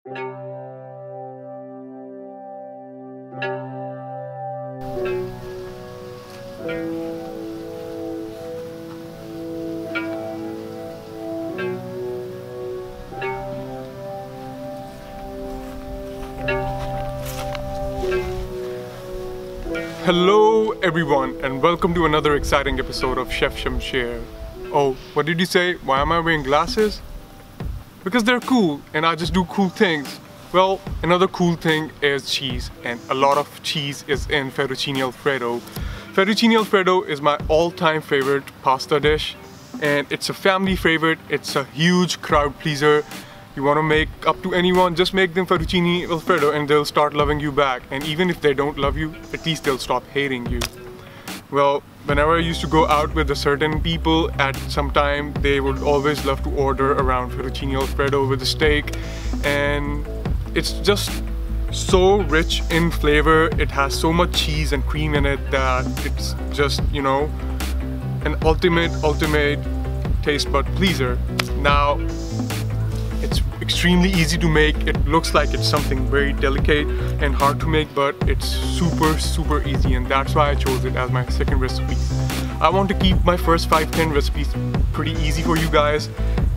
Hello everyone and welcome to another exciting episode of Chef Shamsher. Oh, what did you say? Why am I wearing glasses? Because they're cool and I just do cool things. Well, another cool thing is cheese, and a lot of cheese is in Fettuccine Alfredo. Fettuccine Alfredo is my all-time favorite pasta dish, and it's a family favorite. It's a huge crowd pleaser. You want to make up to anyone, just make them Fettuccine Alfredo and they'll start loving you back. And even if they don't love you, at least they'll stop hating you. Well, whenever I used to go out with a certain people at some time, they would always love to order around Fettuccine Alfredo with a steak. And it's just so rich in flavor. It has so much cheese and cream in it that it's just, you know, an ultimate taste bud pleaser. Now, it's extremely easy to make. It looks like it's something very delicate and hard to make, but it's super easy, and that's why I chose it as my second recipe. I want to keep my first 5-10 recipes pretty easy for you guys.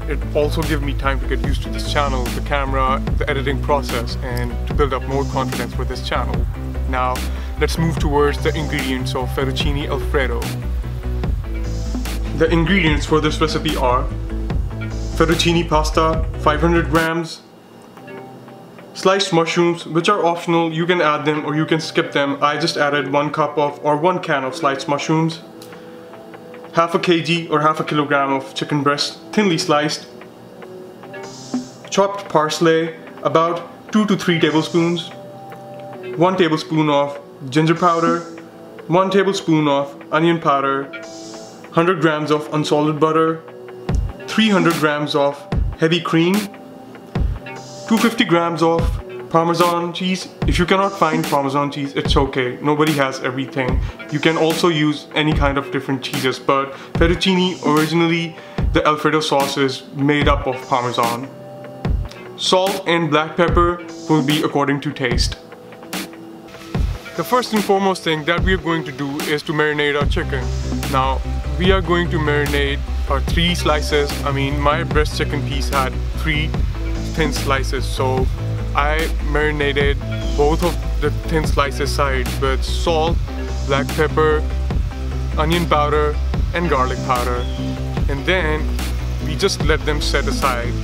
It also gives me time to get used to this channel, the camera, the editing process, and to build up more confidence for this channel. Now, let's move towards the ingredients of Fettuccine Alfredo. The ingredients for this recipe are fettuccine pasta, 500 grams, sliced mushrooms, which are optional. You can add them or you can skip them. I just added 1 can of sliced mushrooms, half a kg or half a kilogram of chicken breast, thinly sliced, chopped parsley, about 2 to 3 tablespoons, 1 tablespoon of ginger powder, 1 tablespoon of onion powder, 100 grams of unsalted butter, 300 grams of heavy cream, 250 grams of Parmesan cheese. If you cannot find Parmesan cheese, it's okay. Nobody has everything. You can also use any kind of different cheeses, but fettuccine, originally the Alfredo sauce is made up of Parmesan. Salt and black pepper will be according to taste. The first and foremost thing that we are going to do is to marinate our chicken. Now, we are going to marinate our 3 slices. I mean, my breast chicken piece had 3 thin slices, so I marinated both of the thin slices sides with salt, black pepper, onion powder, and garlic powder. And then we just let them set aside.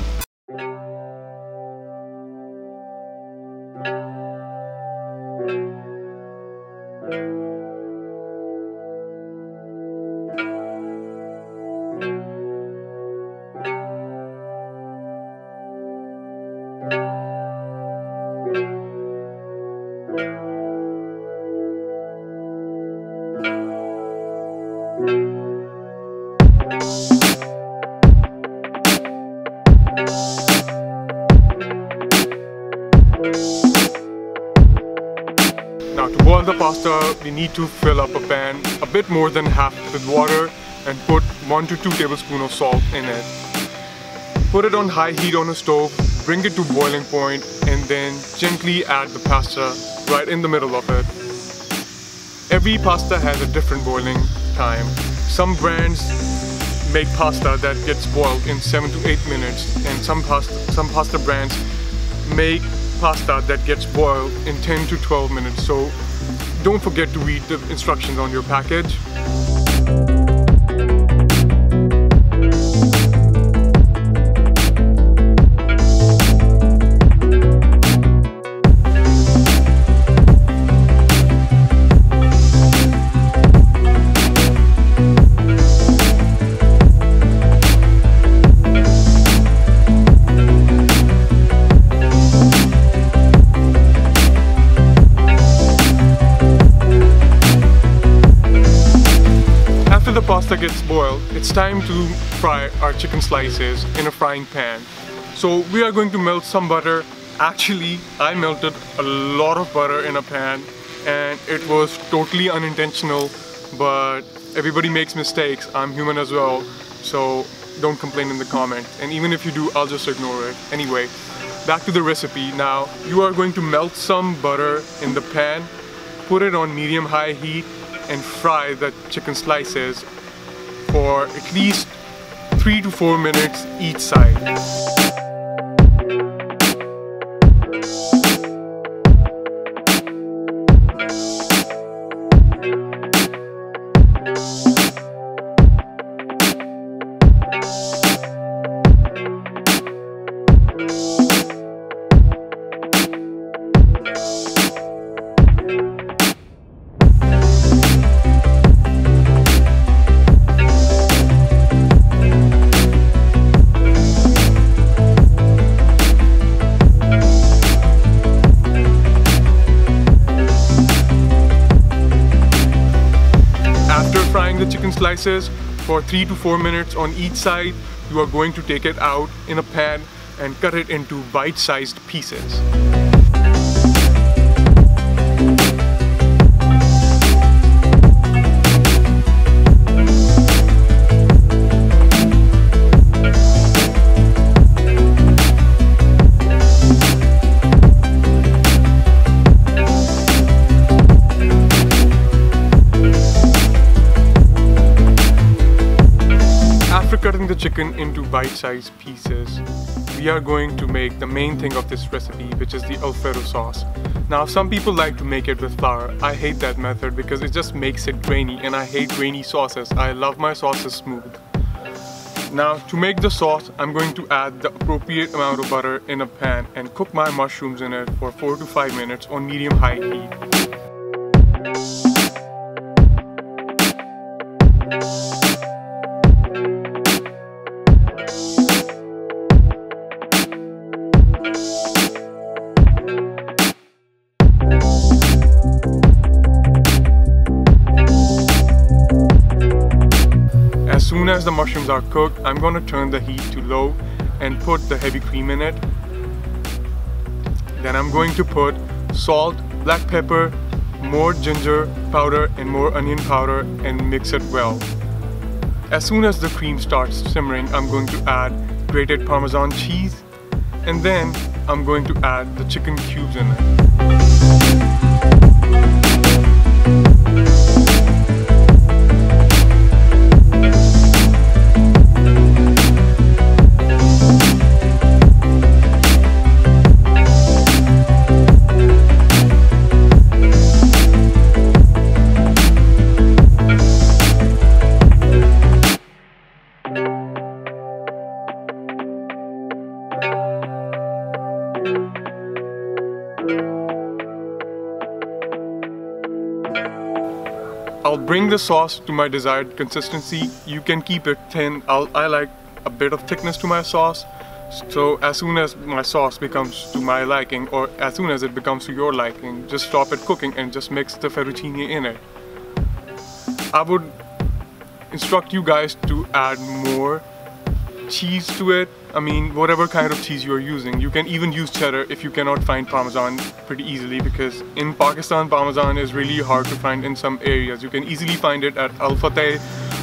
Now, to boil the pasta, we need to fill up a pan a bit more than half with water and put 1 to 2 tablespoons of salt in it. Put it on high heat on a stove, bring it to boiling point, and then gently add the pasta right in the middle of it. Every pasta has a different boiling time. Some brands make pasta that gets boiled in 7 to 8 minutes, and some pasta brands make pasta that gets boiled in 10 to 12 minutes. So don't forget to read the instructions on your package. The pasta gets boiled, it's time to fry our chicken slices in a frying pan. So we are going to melt some butter. Actually, I melted a lot of butter in a pan, and it was totally unintentional, but everybody makes mistakes. I'm human as well, so don't complain in the comments. And even if you do, I'll just ignore it. Anyway, back to the recipe. Now you are going to melt some butter in the pan, put it on medium-high heat, and fry the chicken slices for at least 3 to 4 minutes each side. The chicken slices for 3 to 4 minutes on each side, you are going to take it out in a pan and cut it into bite-sized pieces. Cutting the chicken into bite-sized pieces, we are going to make the main thing of this recipe, which is the Alfredo sauce. Now some people like to make it with flour. I hate that method because it just makes it grainy, and I hate grainy sauces. I love my sauces smooth. Now to make the sauce, I'm going to add the appropriate amount of butter in a pan and cook my mushrooms in it for 4 to 5 minutes on medium-high heat. As soon as the mushrooms are cooked, I'm going to turn the heat to low and put the heavy cream in it. Then I'm going to put salt, black pepper, more ginger powder and more onion powder and mix it well. As soon as the cream starts simmering, I'm going to add grated Parmesan cheese, and then I'm going to add the chicken cubes in it. I'll bring the sauce to my desired consistency. You can keep it thin. I like a bit of thickness to my sauce. So as soon as my sauce becomes to my liking, or as soon as it becomes to your liking, just stop it cooking and just mix the fettuccine in it. I would instruct you guys to add more cheese to it. I mean, whatever kind of cheese you're using. You can even use cheddar if you cannot find Parmesan pretty easily, because in Pakistan, Parmesan is really hard to find in some areas. You can easily find it at Al Fateh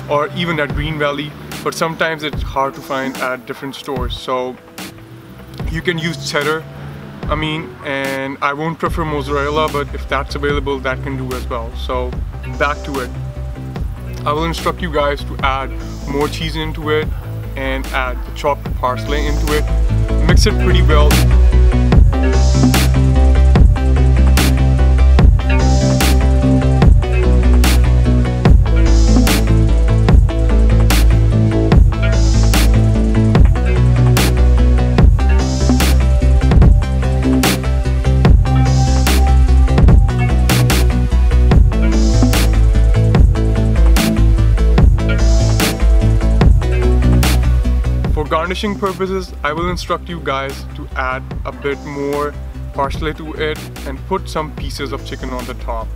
or even at Green Valley, but sometimes it's hard to find at different stores. So you can use cheddar, and I won't prefer mozzarella, but if that's available, that can do as well. So back to it. I will instruct you guys to add more cheese into it and add the chopped parsley into it. Mix it pretty well. For garnishing purposes, I will instruct you guys to add a bit more parsley to it and put some pieces of chicken on the top.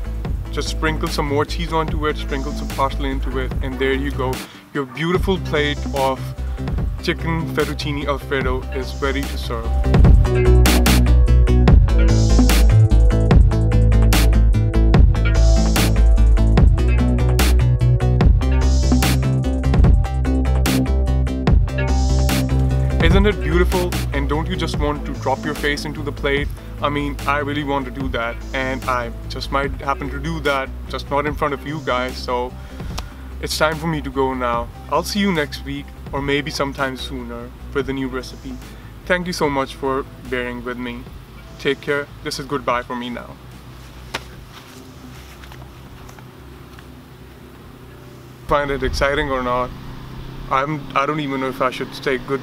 Just sprinkle some more cheese onto it, sprinkle some parsley into it, and there you go. Your beautiful plate of chicken fettuccine alfredo is ready to serve. Isn't it beautiful? And don't you you just want to drop your face into the plate, I mean, I really want to do that, and I just might happen to do that, just not in front of you guys. So it's time for me to go now. I'll see you next week, or maybe sometime sooner, for the new recipe. Thank you so much for bearing with me. Take care. This is goodbye for me now. Find it exciting or not, I don't even know if I should say good